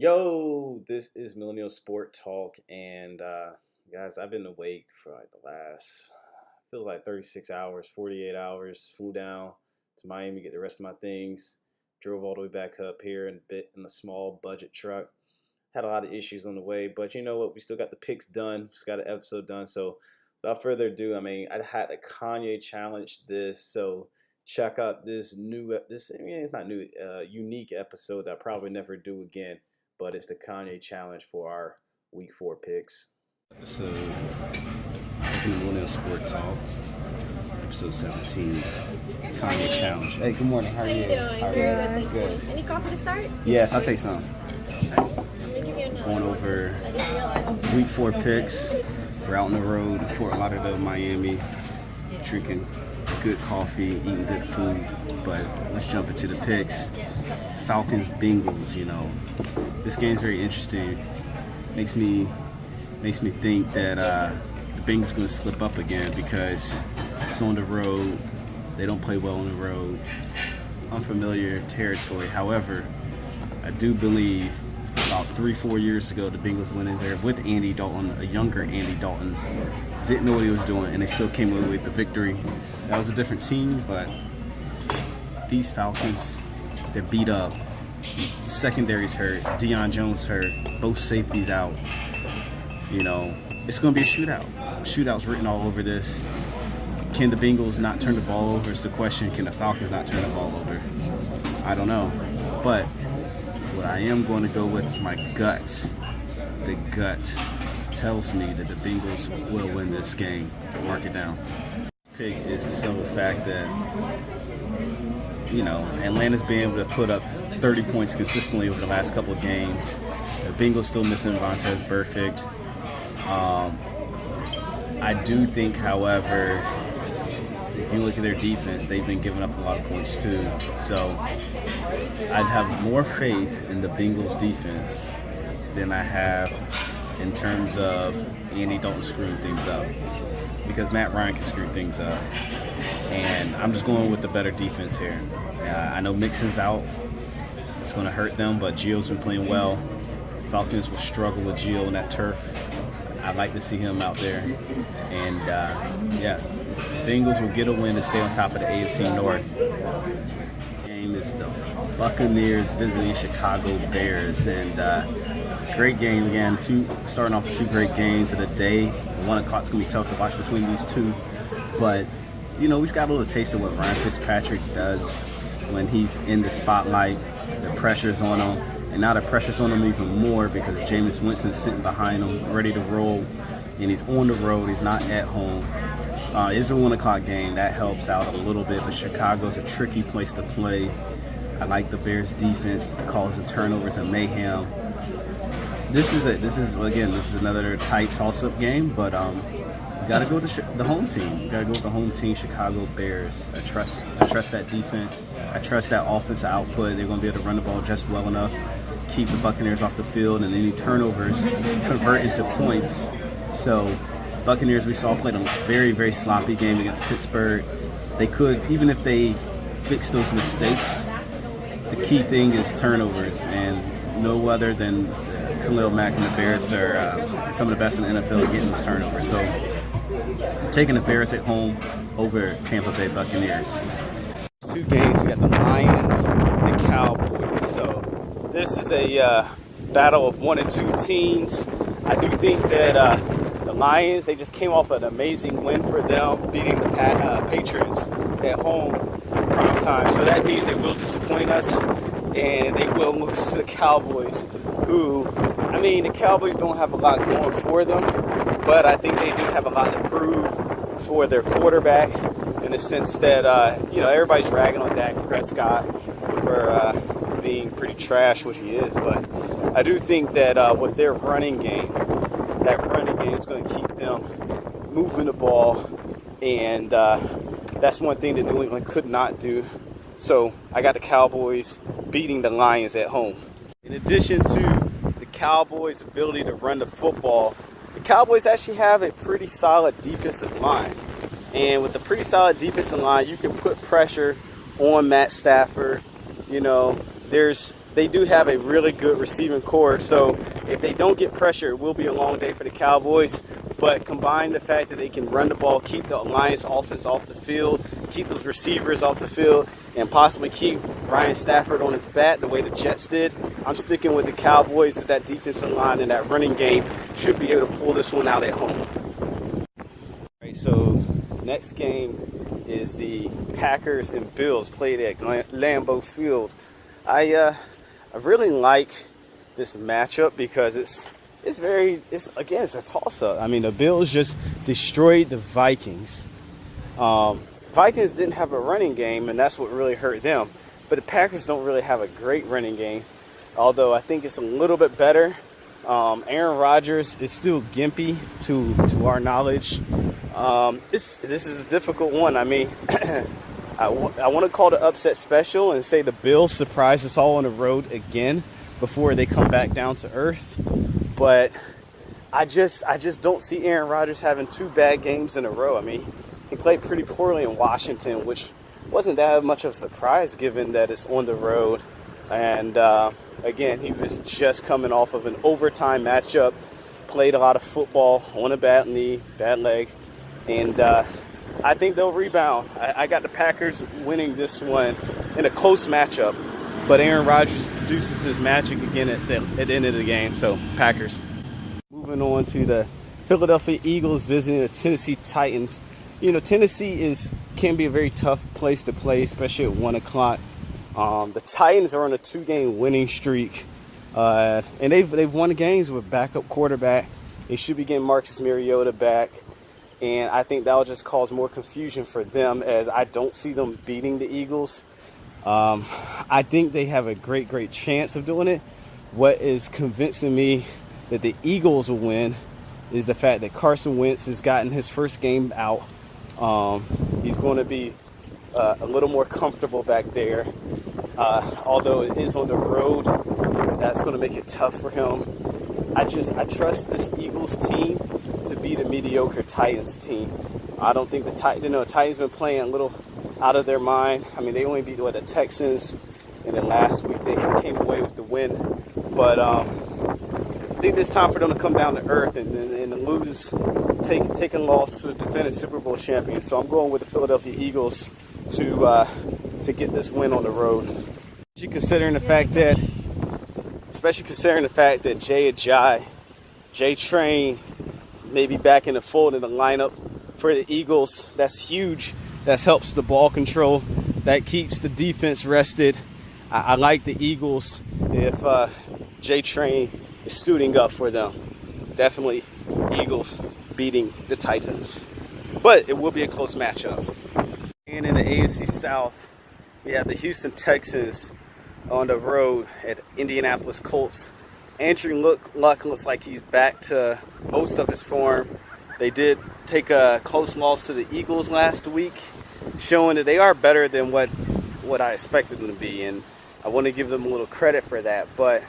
Yo, this is Millennial Sport Talk, and guys, I've been awake for like the last, feels like 36 hours, 48 hours. Flew down to Miami, get the rest of my things, drove all the way back up here in a small budget truck. Had a lot of issues on the way, but you know what? We still got the picks done, just got an episode done. So without further ado, I had a Kanye challenge this, so check out this it's not new, unique episode that I'll probably never do again, but it's the Kanye challenge for our week 4 picks. Episode of Millennial Sport Talk, episode 17, Kanye challenge. Hey, good morning. How are you? How you doing? Good. Any coffee to start? Yes, I'll take some. I'm gonna give you another. Going over I didn't realize. week 4 picks. We're out on the road, Fort Lauderdale, Miami, drinking good coffee, eating good food. But let's jump into the picks. Falcons, Bengals. This game's very interesting. Makes me think that the Bengals going to slip up again because it's on the road. They don't play well on the road. Unfamiliar territory. However, I do believe about 3-4 years ago the Bengals went in there with Andy Dalton, a younger Andy Dalton. Didn't know what he was doing, and they still came away with the victory. That was a different team, but these Falcons, they're beat up. Secondary's hurt. Deion Jones hurt. Both safeties out. It's going to be a shootout. Shootout's written all over this. Can the Bengals not turn the ball over is the question. Can the Falcons not turn the ball over? I don't know. But what I am going to go with is my gut. The gut tells me that the Bengals will win this game. Mark it down. Pick is the simple fact that, Atlanta's been able to put up 30 points consistently over the last couple of games. The Bengals still missing Vontaze Burfict. I do think, however, if you look at their defense, they've been giving up a lot of points too. So I'd have more faith in the Bengals defense than I have in terms of Andy Dalton screwing things up, because Matt Ryan can screw things up. And I'm just going with the better defense here. I know Mixon's out. It's going to hurt them, but Gio's been playing well. Falcons will struggle with Gio on that turf. I'd like to see him out there. And, Bengals will get a win to stay on top of the AFC North. Game is the Buccaneers visiting Chicago Bears. And great game again. Starting off with 2 great games of the day. 1 o'clock's going to be tough to watch between these two. But, we've got a little taste of what Ryan Fitzpatrick does when he's in the spotlight. The pressure's on him. And now the pressure's on him even more because Jameis Winston's sitting behind him, ready to roll. And he's on the road. He's not at home. It's a 1 o'clock game. That helps out a little bit. But Chicago's a tricky place to play. I like the Bears' defense causing turnovers and mayhem. This is another tight toss-up game. But you got to go with the home team. You got to go with the home team, Chicago Bears. I trust that defense. I trust that offensive output. They're going to be able to run the ball just well enough, keep the Buccaneers off the field, and any turnovers convert into points. So Buccaneers, we saw, played a very, very sloppy game against Pittsburgh. They could, even if they fix those mistakes, the key thing is turnovers, and no other than Khalil Mack and the Bears are some of the best in the NFL at getting those turnovers. So taking the Bears at home over Tampa Bay Buccaneers. 2 games, we got the Lions and the Cowboys. So this is a battle of 1 and 2 teams. I do think that the Lions, they just came off an amazing win for them, beating the Patriots at home prime time. So that means they will disappoint us, and they will lose to the Cowboys, who, the Cowboys don't have a lot going for them, but I think they do have a lot to prove for their quarterback, in the sense that, everybody's ragging on Dak Prescott for being pretty trash, which he is, but I do think that with their running game, that running game is going to keep them moving the ball, and that's one thing that New England could not do. So I got the Cowboys beating the Lions at home. In addition to the Cowboys' ability to run the football, the Cowboys actually have a pretty solid defensive line. And with a pretty solid defensive line, you can put pressure on Matt Stafford. There's they do have a really good receiving core. So if they don't get pressure, it will be a long day for the Cowboys. But combine the fact that they can run the ball, keep the Alliance offense off the field, keep those receivers off the field, and possibly keep Ryan Stafford on his bat the way the Jets did, I'm sticking with the Cowboys with that defensive line, and that running game should be able to pull this one out at home. All right, so next game is the Packers and Bills played at Lambeau Field. I really like this matchup because it's a toss-up. I mean, the Bills just destroyed the Vikings. Vikings didn't have a running game, and that's what really hurt them. But the Packers don't really have a great running game, although I think it's a little bit better. Aaron Rodgers is still gimpy to our knowledge. This is a difficult one. I mean, I want to call the upset special and say the Bills surprise us all on the road again before they come back down to earth. But I just don't see Aaron Rodgers having 2 bad games in a row. I mean, he played pretty poorly in Washington, which wasn't that much of a surprise given that it's on the road. And again, he was just coming off of an overtime matchup, played a lot of football on a bad knee, bad leg. And I think they'll rebound. I got the Packers winning this one in a close matchup. But Aaron Rodgers produces his magic again at the end of the game. So, Packers. Moving on to the Philadelphia Eagles visiting the Tennessee Titans. You know, Tennessee can be a very tough place to play, especially at 1 o'clock. The Titans are on a 2-game winning streak. And they've won games with backup quarterback. They should be getting Marcus Mariota back. And I think that will just cause more confusion for them, as I don't see them beating the Eagles. I think they have a great chance of doing it. What is convincing me that the Eagles will win is the fact that Carson Wentz has gotten his first game out. He's going to be a little more comfortable back there. Although it is on the road, that's going to make it tough for him. I trust this Eagles team to beat a mediocre Titans team. I don't think the Titans been playing a little out of their mind. I mean, they only beat the Texans, and then last week they came away with the win. But I think it's time for them to come down to earth and lose, take a loss to the defending Super Bowl champion. So I'm going with the Philadelphia Eagles to get this win on the road. Especially considering the fact that J Train may be back in the fold in the lineup for the Eagles. That's huge. That helps the ball control. That keeps the defense rested. I like the Eagles if J Train is suiting up for them. Definitely Eagles beating the Titans. But it will be a close matchup. And in the AFC South, we have the Houston Texans on the road at Indianapolis Colts. Andrew Luck looks like he's back to most of his form. They did take a close loss to the Eagles last week, showing that they are better than what I expected them to be, and I want to give them a little credit for that. But,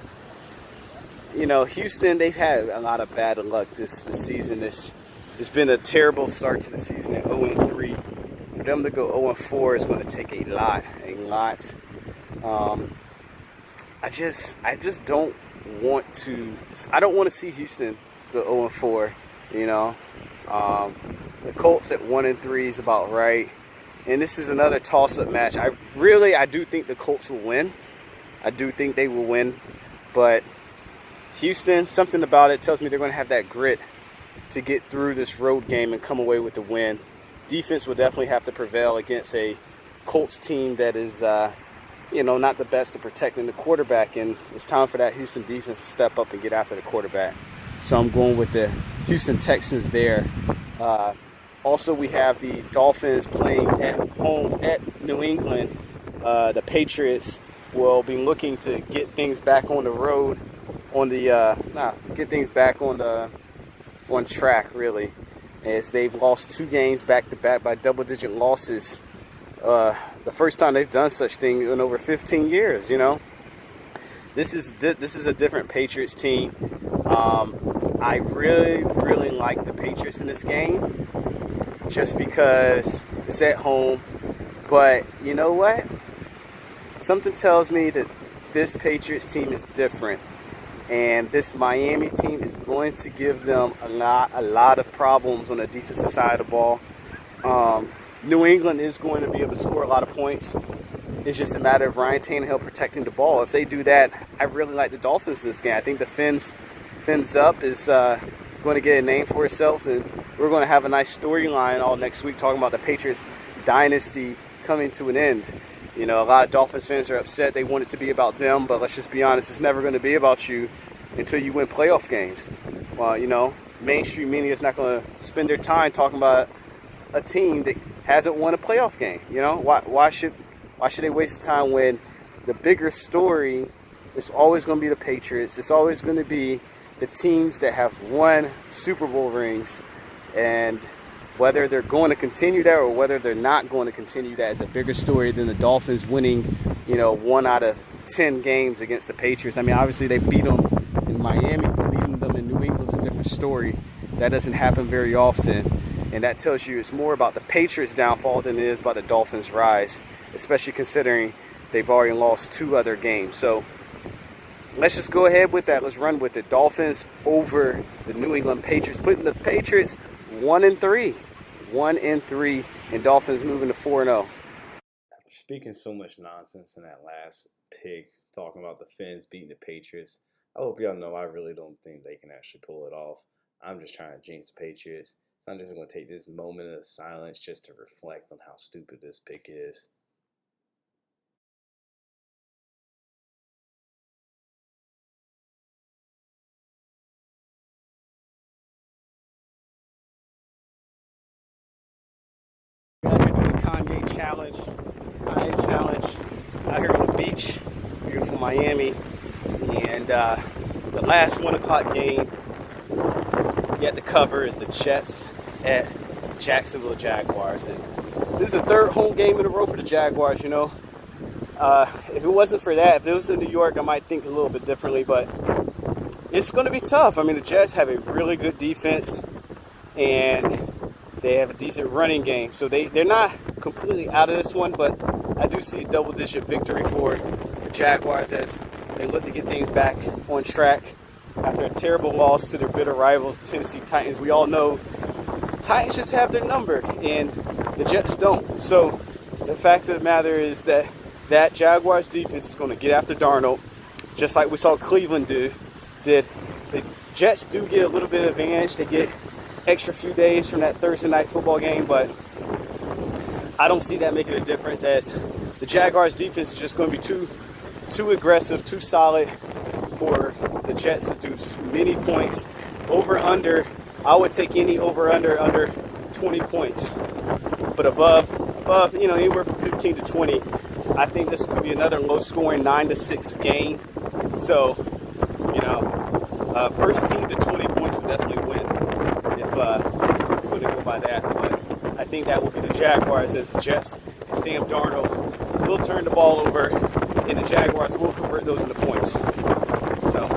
you know, Houston, they've had a lot of bad luck this season. It's been a terrible start to the season at 0-3. For them to go 0-4 is going to take a lot. I just don't want to. I don't want to see Houston go 0-4. You know, the Colts at 1-3 is about right. And this is another toss-up match. I do think the Colts will win. I do think they will win. But Houston, something about it tells me they're going to have that grit to get through this road game and come away with the win. Defense will definitely have to prevail against a Colts team that is, not the best at protecting the quarterback. And it's time for that Houston defense to step up and get after the quarterback. So I'm going with the Houston Texans there. Also, we have the Dolphins playing at home at New England. The Patriots will be looking to get things back on the road, on track really, as they've lost 2 games back-to-back by double-digit losses. The first time they've done such thing in over 15 years. You know, this is a different Patriots team. I really like the Patriots in this game, just because it's at home. But you know what? Something tells me that this Patriots team is different. And this Miami team is going to give them a lot of problems on the defensive side of the ball. New England is going to be able to score a lot of points. It's just a matter of Ryan Tannehill protecting the ball. If they do that, I really like the Dolphins this game. I think the Fins Up is going to get a name for itself, and we're going to have a nice storyline all next week talking about the Patriots dynasty coming to an end. You know, a lot of Dolphins fans are upset. They want it to be about them, but let's just be honest, it's never going to be about you until you win playoff games. Well, you know, mainstream media is not going to spend their time talking about a team that hasn't won a playoff game. You know, why should they waste the time when the bigger story is always going to be the Patriots? It's always going to be the teams that have won Super Bowl rings, and whether they're going to continue that or whether they're not going to continue that is a bigger story than the Dolphins winning, you know, 1 out of 10 games against the Patriots. I mean, obviously they beat them in Miami, but beating them in New England is a different story. That doesn't happen very often, and that tells you it's more about the Patriots' downfall than it is about the Dolphins' rise, especially considering they've already lost 2 other games. So let's just go ahead with that. Let's run with it. Dolphins over the New England Patriots, putting the Patriots 1-3, and Dolphins moving to 4-0. After speaking so much nonsense in that last pick, talking about the Fins beating the Patriots, I hope y'all know I really don't think they can actually pull it off. I'm just trying to jinx the Patriots. So I'm just going to take this moment of silence just to reflect on how stupid this pick is. Out here doing the Kanye challenge. Out here on the beach, beautiful Miami. And the last 1 o'clock game yet to cover is the Jets at Jacksonville Jaguars. And this is the 3rd home game in a row for the Jaguars, you know. If it wasn't for that, if it was in New York, I might think a little bit differently, but it's going to be tough. I mean, the Jets have a really good defense, and they have a decent running game. So they're not completely out of this one, but I do see a double-digit victory for the Jaguars as they look to get things back on track after a terrible loss to their bitter rivals, Tennessee Titans. We all know Titans just have their number, and the Jets don't. So the fact of the matter is that Jaguars defense is going to get after Darnold, just like we saw Cleveland did. The Jets do get a little bit of advantage. They get extra few days from that Thursday night football game, but I don't see that making a difference as the Jaguars defense is just going to be too aggressive, too solid for the Jets to do many points. Over under, I would take any over under 20 points, but above, you know, anywhere from 15 to 20. I think this could be another low scoring 9-6 game. So, you know, first team to 20 points would definitely win if we're going to go by that. But I think that will be the Jaguars as the Jets and Sam Darnold will turn the ball over, and the Jaguars will convert those into points. So,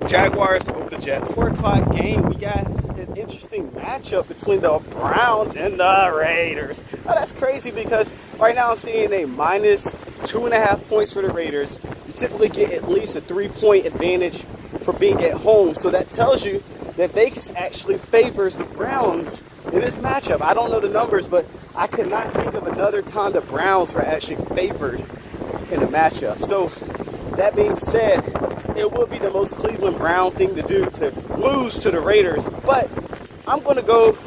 Jaguars over the Jets. 4 o'clock game, we got an interesting matchup between the Browns and the Raiders. Now, that's crazy because right now I'm seeing a minus 2.5 points for the Raiders. You typically get at least a 3-point advantage for being at home. So that tells you that Vegas actually favors the Browns in this matchup. I don't know the numbers, but I could not think of another time the Browns were actually favored in the matchup. So that being said, it would be the most Cleveland Brown thing to do to lose to the Raiders. But I'm going to go,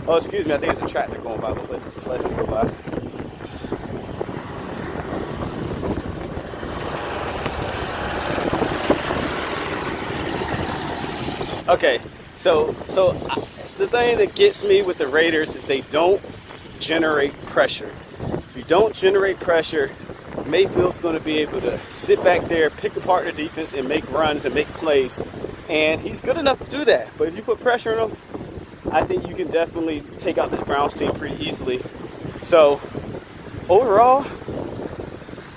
oh, excuse me, I think there's a tractor going by. Let's let him go by. Okay, so the thing that gets me with the Raiders is they don't generate pressure. If you don't generate pressure, Mayfield's going to be able to sit back there, pick apart the defense, and make runs and make plays. And he's good enough to do that. But if you put pressure on him, I think you can definitely take out this Browns team pretty easily. So, overall,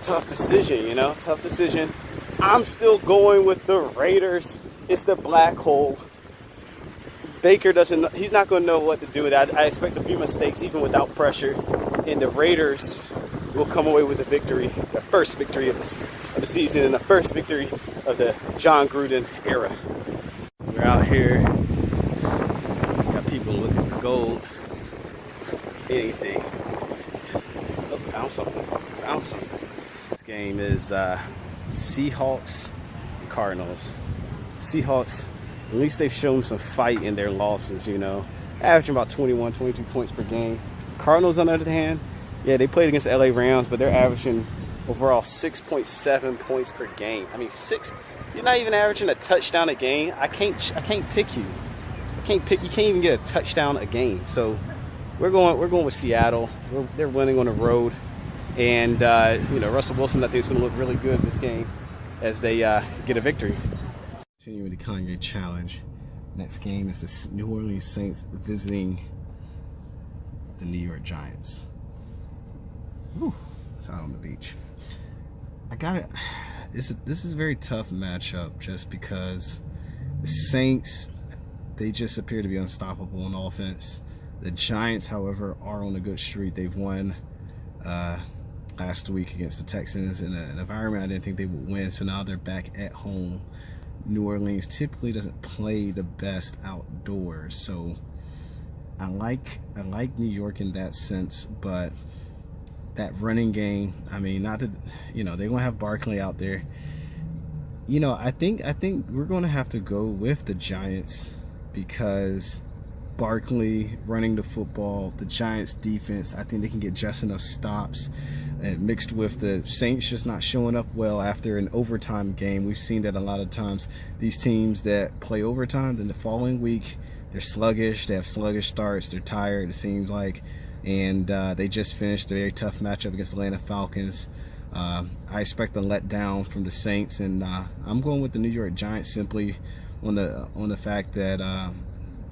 tough decision, you know, tough decision. I'm still going with the Raiders. It's the black hole. Baker he's not going to know what to do with that. I expect a few mistakes even without pressure. And the Raiders will come away with a victory, the first victory of the season, and the first victory of the John Gruden era. We're out here, got people looking for gold, anything. Oh, found something. This game is Seahawks and Cardinals. Seahawks, at least they've shown some fight in their losses, you know, averaging about 21, 22 points per game. Cardinals, on the other hand, yeah, they played against the LA Rams, but they're averaging overall 6.7 points per game. I mean, you're not even averaging a touchdown a game. I can't pick you. You can't even get a touchdown a game. So we're going with Seattle. They're winning on the road, and you know, Russell Wilson, I think, is going to look really good this game as they get a victory. Continuing the Kanye challenge. Next game is the New Orleans Saints visiting the New York Giants. Whew, it's out on the beach. I got it. This is a very tough matchup just because the Saints, they just appear to be unstoppable on offense. The Giants, however, are on a good streak. They've won last week against the Texans in an environment I didn't think they would win. So now they're back at home. New Orleans typically doesn't play the best outdoors, so I like New York in that sense. But that running game, I mean, not that, you know, they're gonna have Barkley out there. You know, I think we're gonna have to go with the Giants because Barkley running the football, the Giants defense, I think they can get just enough stops, and mixed with the Saints just not showing up well after an overtime game. We've seen that a lot of times. These teams that play overtime, then the following week they're sluggish, they have sluggish starts, they're tired, it seems like, and they just finished a very tough matchup against the Atlanta Falcons. I expect a letdown from the Saints, and I'm going with the New York Giants simply on the fact that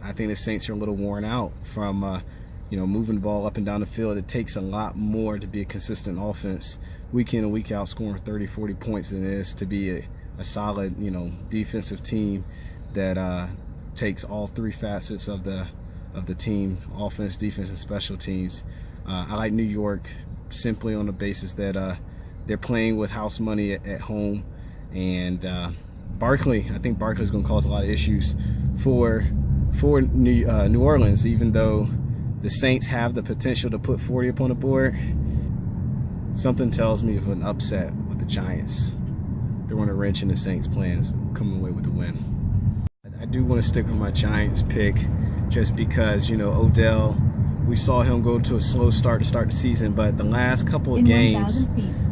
I think the Saints are a little worn out from you know, moving the ball up and down the field. It takes a lot more to be a consistent offense week in and week out, scoring 30, 40 points than it is to be a solid, you know, defensive team that takes all three facets of the team: offense, defense, and special teams. I like New York simply on the basis that they're playing with house money at home, and Barkley, I think Barkley's going to cause a lot of issues for New Orleans, even though the Saints have the potential to put 40 up on the board. Something tells me of an upset with the Giants. They're going to wrench in the Saints' plans, coming away with the win. I do want to stick with my Giants pick just because, you know, Odell, we saw him go to a slow start to start the season, but the last couple of games,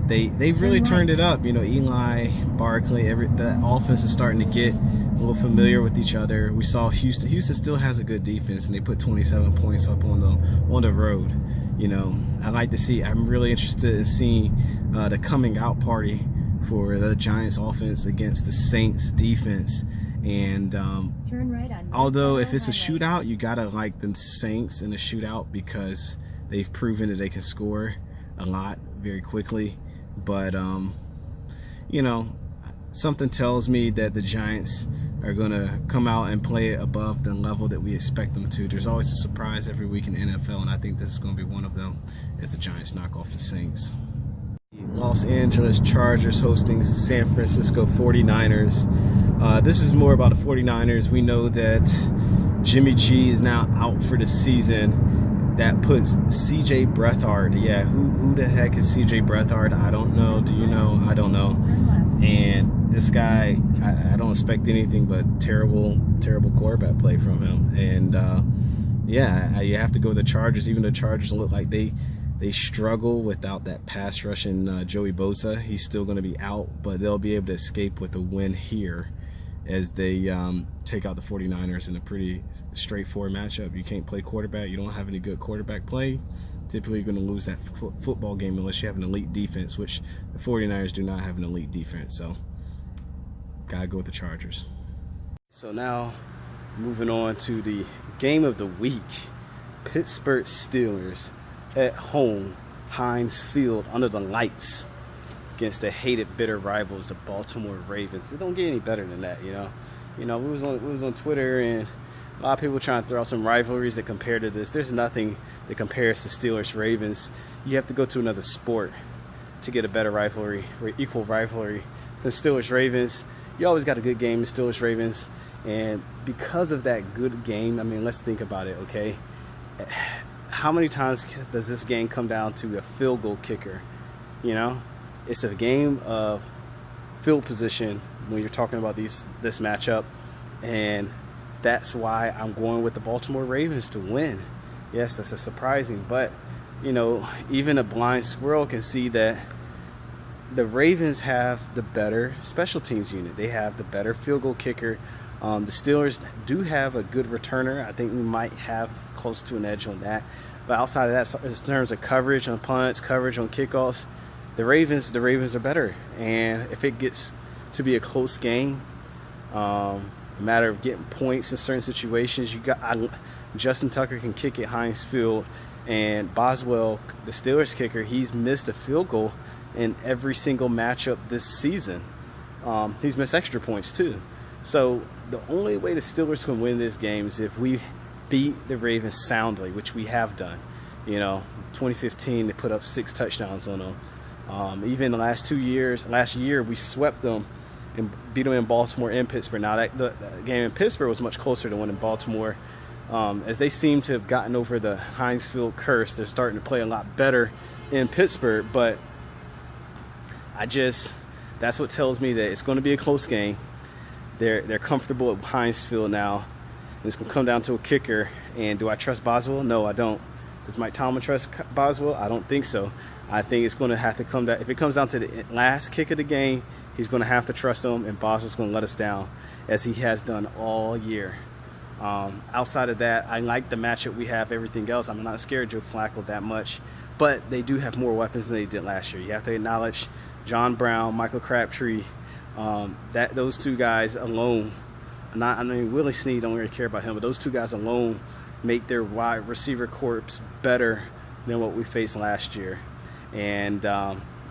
they've really turned it up. You know, Eli, Barkley, the offense is starting to get a little familiar with each other. We saw Houston. Houston still has a good defense, and they put 27 points up on the road. You know, I like to see. I'm really interested in seeing the coming out party for the Giants offense against the Saints defense. And although if it's a shootout, you gotta like the Saints in a shootout because they've proven that they can score a lot very quickly. But you know, something tells me that the Giants are gonna come out and play above the level that we expect them to. There's always a surprise every week in the NFL, and I think this is gonna be one of them as the Giants knock off the Saints. Los Angeles Chargers hosting the San Francisco 49ers. This is more about the 49ers. We know that Jimmy G is now out for the season. That puts CJ Beathard. Yeah, who the heck is CJ Beathard? I don't know. Do you know? I don't know. And this guy, I don't expect anything but terrible quarterback play from him. And yeah, you have to go with the Chargers. Even the Chargers look like they struggle without that pass rush in Joey Bosa. He's still going to be out, but they'll be able to escape with a win here as they take out the 49ers in a pretty straightforward matchup. You can't play quarterback. You don't have any good quarterback play. Typically, you're going to lose that football game unless you have an elite defense, which the 49ers do not have an elite defense. So, got to go with the Chargers. So now, moving on to the game of the week. Pittsburgh Steelers at home, Heinz Field, under the lights, against the hated, bitter rivals, the Baltimore Ravens. It don't get any better than that, you know. You know, we was on Twitter, and a lot of people trying to throw out some rivalries that compare to this. There's nothing that compares to Steelers Ravens. you have to go to another sport to get a better rivalry or equal rivalry. The Steelers-Ravens, you always got a good game, the Steelers-Ravens. And because of that good game, I mean, let's think about it, okay? How many times does this game come down to a field goal kicker? You know, it's a game of field position when you're talking about this matchup, and that's why I'm going with the Baltimore Ravens to win. Yes, that's a surprising, but you know, even a blind squirrel can see that the Ravens have the better special teams unit. They have the better field goal kicker. The Steelers do have a good returner. I think we might have close to an edge on that. But outside of that, in terms of coverage on punts, coverage on kickoffs, the Ravens are better. And if it gets to be a close game, a matter of getting points in certain situations, Justin Tucker can kick at Heinz Field, and Boswell, the Steelers kicker, he's missed a field goal in every single matchup this season. He's missed extra points too. So the only way the Steelers can win this game is if we beat the Ravens soundly, which we have done. You know, 2015 they put up 6 touchdowns on them. Even the last 2 years, last year we swept them and beat them in Baltimore and Pittsburgh. Now the game in Pittsburgh was much closer than one in Baltimore. As they seem to have gotten over the Heinz Field curse, they're starting to play a lot better in Pittsburgh. But that's what tells me that it's going to be a close game. They're comfortable at Heinz Field now. It's going to come down to a kicker. And do I trust Boswell? No, I don't. Does Mike Tomlin trust Boswell? I don't think so. I think it's going to have to come down. If it comes down to the last kick of the game, he's going to have to trust him, and Boswell's going to let us down, as he has done all year. Outside of that, I like the matchup we have. Everything else, I'm not scared of Joe Flacco that much, but they do have more weapons than they did last year. You have to acknowledge John Brown, Michael Crabtree. That those two guys alone, Willie Snead, don't really care about him, but those two guys alone make their wide receiver corps better than what we faced last year. And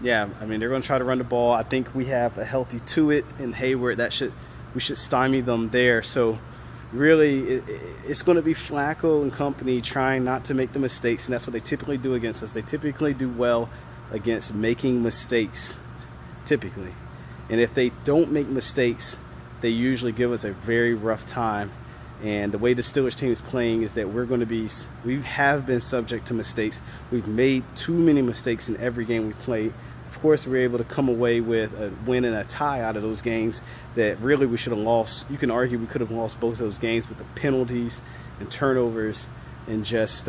yeah, I mean, they're going to try to run the ball. I think we have a healthy Tuitt and Hayward. We should stymie them there. So really, it's going to be Flacco and company trying not to make the mistakes, and that's what they typically do against us. They typically do well against making mistakes, typically. And if they don't make mistakes, they usually give us a very rough time. And the way the Steelers team is playing is that we have been subject to mistakes. We've made too many mistakes in every game we played. Of course, we were able to come away with a win and a tie out of those games that really we should have lost. You can argue we could have lost both of those games with the penalties and turnovers and just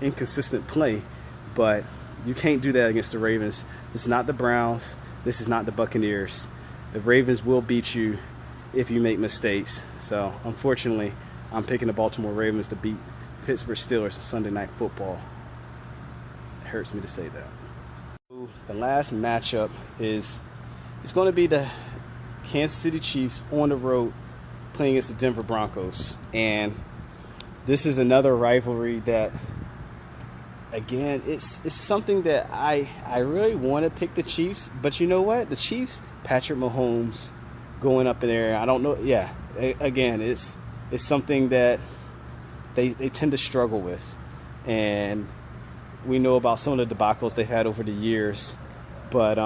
inconsistent play. But you can't do that against the Ravens. This is not the Browns. This is not the Buccaneers. The Ravens will beat you if you make mistakes. So, unfortunately, I'm picking the Baltimore Ravens to beat Pittsburgh Steelers Sunday Night Football. It hurts me to say that. The last matchup is going to be the Kansas City Chiefs on the road playing against the Denver Broncos. And this is another rivalry that, again, it's something that I really want to pick the Chiefs. But you know what? The Chiefs, Patrick Mahomes going up in there, I don't know. Yeah, again, it's something that they tend to struggle with. And we know about some of the debacles they've had over the years. But,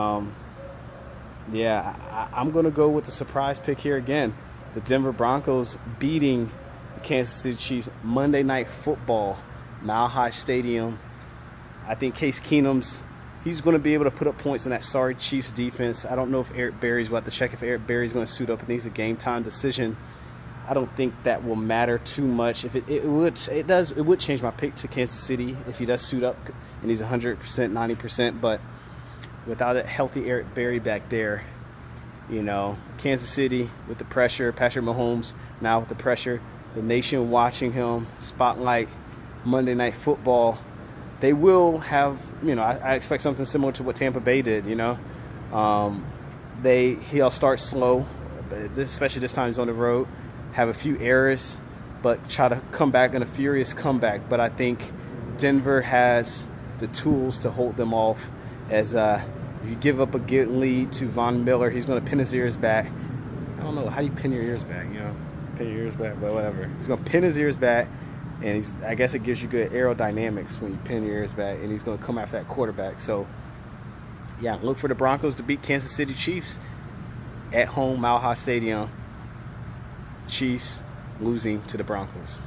yeah, I'm going to go with the surprise pick here again. The Denver Broncos beating the Kansas City Chiefs Monday Night Football, Mile High Stadium. I think Case Keenum's, he's going to be able to put up points in that sorry Chiefs defense. I don't know if Eric Berry's, we'll have to check if Eric Berry's going to suit up. I think it's a game-time decision. I don't think that will matter too much. If it would change my pick to Kansas City if he does suit up and he's 100%, 90%. But without a healthy Eric Berry back there, you know, Kansas City with the pressure, Patrick Mahomes now with the pressure, the nation watching him, spotlight, Monday Night Football. They will have, you know, I expect something similar to what Tampa Bay did, you know. He'll start slow, especially this time he's on the road, have a few errors, but try to come back in a furious comeback. But I think Denver has the tools to hold them off. As if you give up a good lead to Von Miller, he's going to pin his ears back. I don't know, how do you pin your ears back, you know? Pin your ears back, but whatever. He's going to pin his ears back, And I guess it gives you good aerodynamics when you pin your ears back, and he's going to come after that quarterback. So, yeah, look for the Broncos to beat Kansas City Chiefs at home, Mile High Stadium. Chiefs losing to the Broncos.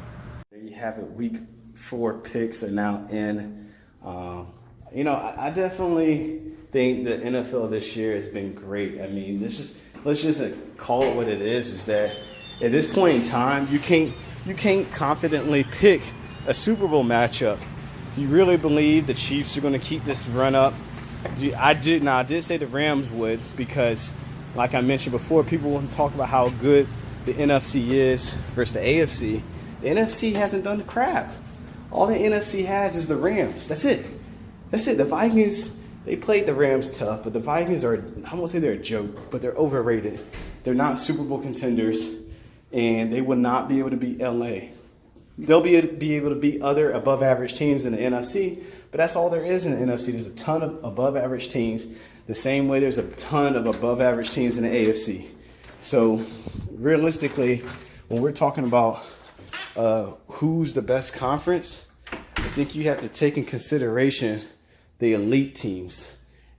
There you have it. Week 4 picks are now in. I definitely think the NFL this year has been great. I mean, let's just call it what it is. Is that at this point in time, you can't confidently pick a Super Bowl matchup. You really believe the Chiefs are going to keep this run up? I did say the Rams would, because, like I mentioned before, people want to talk about how good the NFC is versus the AFC. The NFC hasn't done the crap. All the NFC has is the Rams. That's it. The Vikings, they played the Rams tough, but the Vikings are, I won't say they're a joke, but they're overrated. They're not Super Bowl contenders, and they will not be able to beat LA. They'll be able to beat other above-average teams in the NFC, but that's all there is in the NFC. There's a ton of above-average teams, the same way there's a ton of above-average teams in the AFC. So, realistically, when we're talking about who's the best conference, I think you have to take in consideration the elite teams.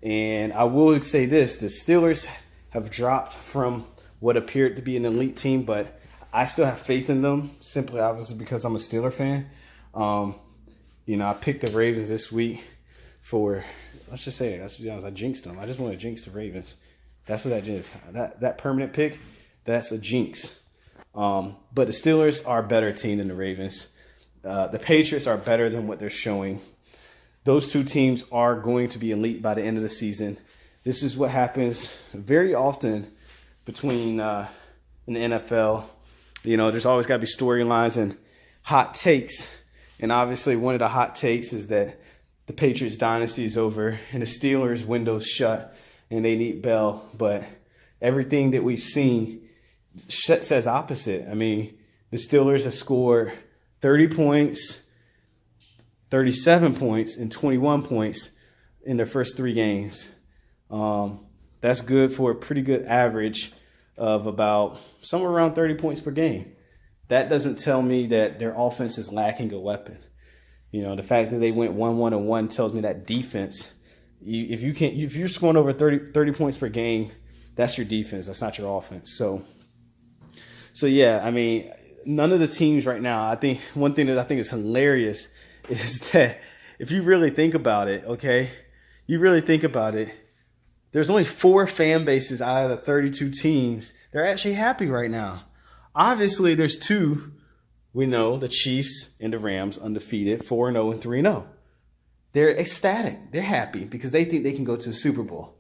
And I will say this, the Steelers have dropped from what appeared to be an elite team, but I still have faith in them, simply obviously because I'm a Steeler fan. I picked the Ravens this week for, let's be honest, I jinxed them. I just want to jinx the Ravens. That's what that is. That permanent pick, that's a jinx. But the Steelers are a better team than the Ravens. The Patriots are better than what they're showing. Those two teams are going to be elite by the end of the season. This is what happens very often between in the NFL. There's always got to be storylines and hot takes. And obviously one of the hot takes is that the Patriots dynasty is over and the Steelers window's shut and they need Bell. But everything that we've seen says opposite. I mean, the Steelers have scored 30 points, 37 points, and 21 points in their first 3 games. That's good for a pretty good average of about somewhere around 30 points per game. That doesn't tell me that their offense is lacking a weapon. The fact that they went 1-1-1 tells me that defense, if you're scoring over 30 points per game, that's your defense. That's not your offense. So yeah, I mean, none of the teams right now, I think one thing that I think is hilarious is that if you really think about it, okay, there's only 4 fan bases out of the 32 teams. They're actually happy right now. Obviously, there's 2. We know the Chiefs and the Rams undefeated, 4-0 and 3-0. They're ecstatic. They're happy because they think they can go to a Super Bowl.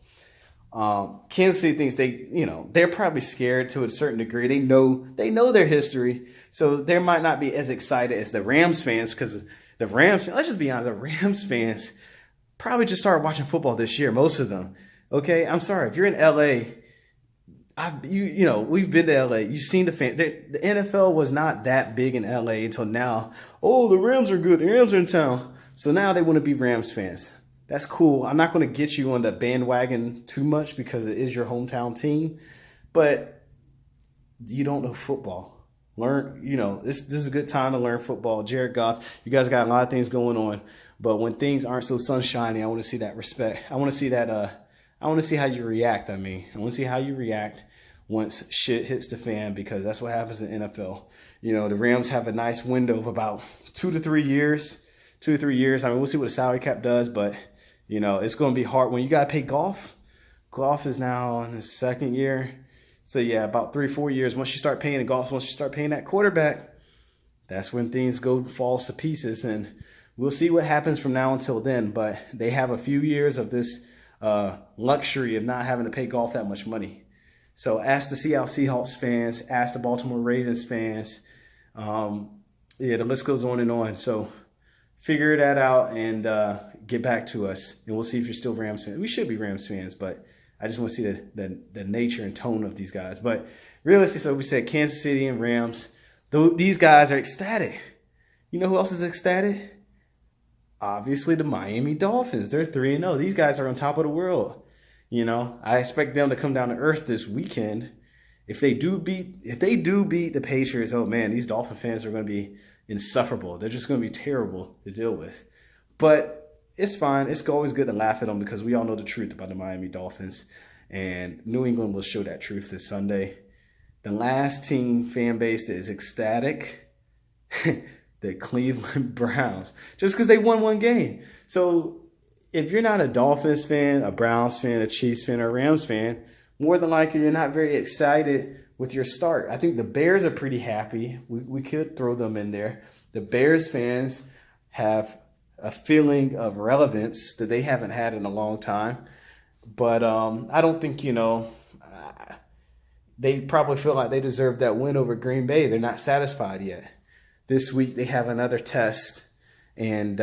Kansas City thinks they're probably scared to a certain degree. They know their history, so they might not be as excited as the Rams fans, because the Rams, let's just be honest, the Rams fans probably just started watching football this year, most of them. Okay, I'm sorry, if you're in LA, we've been to LA. You've seen the fan. The NFL was not that big in LA until now. Oh, the Rams are good. The Rams are in town, so now they want to be Rams fans. That's cool. I'm not going to get you on the bandwagon too much because it is your hometown team, but you don't know football. Learn, this is a good time to learn football. Jared Goff, you guys got a lot of things going on, but when things aren't so sunshiny, I want to see that respect. I want to see that. I want to see how you react. I want to see how you react once shit hits the fan, because that's what happens in the NFL. The Rams have a nice window of about 2 to 3 years. 2 to 3 years. I mean, we'll see what the salary cap does, but it's going to be hard when you got to pay Goff. Goff is now in his 2nd year. So, yeah, about 3-4 years. Once you start paying the Goff, once you start paying that quarterback, that's when things falls to pieces. And we'll see what happens from now until then. But they have a few years of this luxury of not having to pay Goff that much money. So ask the Seattle Seahawks fans, ask the Baltimore Ravens fans. The list goes on and on. So figure that out and get back to us, and we'll see if you're still Rams fans. We should be Rams fans, but I just want to see the nature and tone of these guys. But realistically, so we said Kansas City and Rams. These guys are ecstatic. You know who else is ecstatic? Obviously, the Miami Dolphins. They're 3-0. These guys are on top of the world. I expect them to come down to earth this weekend. If they do beat the Patriots, oh man, these Dolphin fans are going to be insufferable. They're just going to be terrible to deal with. But it's fine. It's always good to laugh at them because we all know the truth about the Miami Dolphins. And New England will show that truth this Sunday. The last team fan base that is ecstatic, the Cleveland Browns, just because they won one game. So if you're not a Dolphins fan, a Browns fan, a Chiefs fan, or a Rams fan, more than likely you're not very excited with your start. I think the Bears are pretty happy. We could throw them in there. The Bears fans have a feeling of relevance that they haven't had in a long time. But I don't think, they probably feel like they deserve that win over Green Bay. They're not satisfied yet. This week they have another test. And,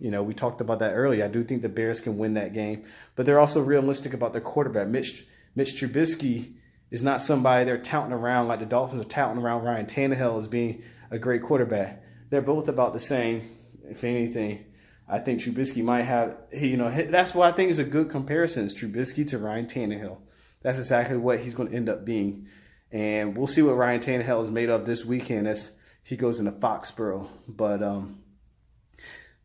we talked about that earlier. I do think the Bears can win that game. But they're also realistic about their quarterback. Mitch Trubisky is not somebody they're touting around like the Dolphins are touting around Ryan Tannehill as being a great quarterback. They're both about the same, if anything. I think Trubisky might have, that's what I think is a good comparison, is Trubisky to Ryan Tannehill. That's exactly what he's going to end up being. And we'll see what Ryan Tannehill is made of this weekend as he goes into Foxborough. But,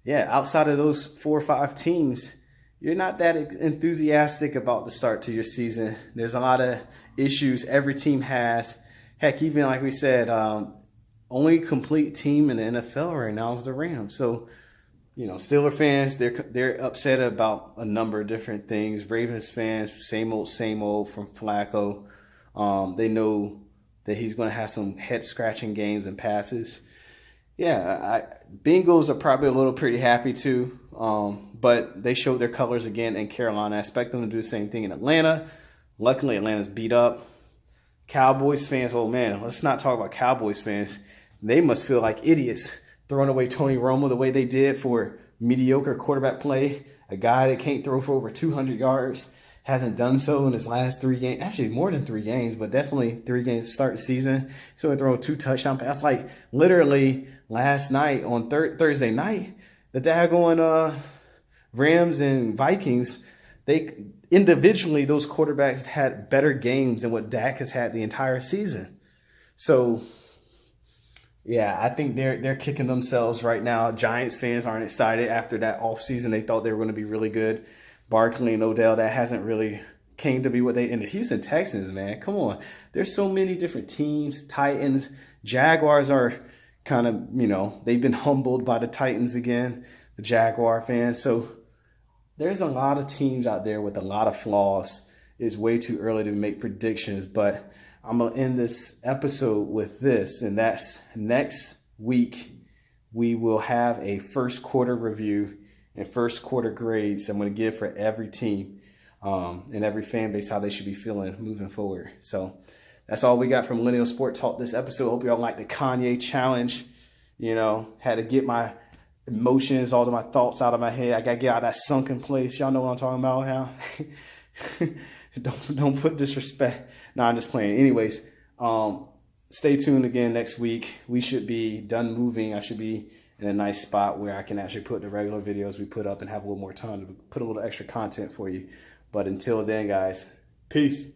outside of those 4 or 5 teams, you're not that enthusiastic about the start to your season. There's a lot of issues every team has. Heck, even like we said, only complete team in the NFL right now is the Rams. So, Steeler fans, they're upset about a number of different things. Ravens fans, same old from Flacco. They know that he's going to have some head-scratching games and passes. Bengals are probably a little pretty happy too, but they showed their colors again in Carolina. I expect them to do the same thing in Atlanta. Luckily, Atlanta's beat up. Cowboys fans, oh man, let's not talk about Cowboys fans. They must feel like idiots throwing away Tony Romo the way they did for mediocre quarterback play. A guy that can't throw for over 200 yards, hasn't done so in his last 3 games. Actually, more than 3 games, but definitely 3 games to start the season. He's only thrown 2 touchdown passes. Like literally last night on Thursday night, the daggone Rams and Vikings, they individually, those quarterbacks had better games than what Dak has had the entire season. So, I think they're kicking themselves right now. Giants fans aren't excited after that offseason. They thought they were going to be really good. Barkley and Odell, that hasn't really came to be what they – and the Houston Texans, man, come on. There's so many different teams. Titans, Jaguars are kind of, they've been humbled by the Titans again, the Jaguar fans. So there's a lot of teams out there with a lot of flaws. It's way too early to make predictions, but I'm going to end this episode with this, and that's next week we will have a first quarter review and first quarter grades I'm going to give for every team and every fan base, how they should be feeling moving forward. So that's all we got from Millennial Sport Talk this episode. Hope y'all like the Kanye challenge. Had to get my emotions, all of my thoughts out of my head. I got to get out of that sunken place. Y'all know what I'm talking about now. Don't put disrespect. No, I'm just playing. Anyways, stay tuned again next week. We should be done moving. I should be in a nice spot where I can actually put the regular videos we put up and have a little more time to put a little extra content for you. But until then, guys, peace.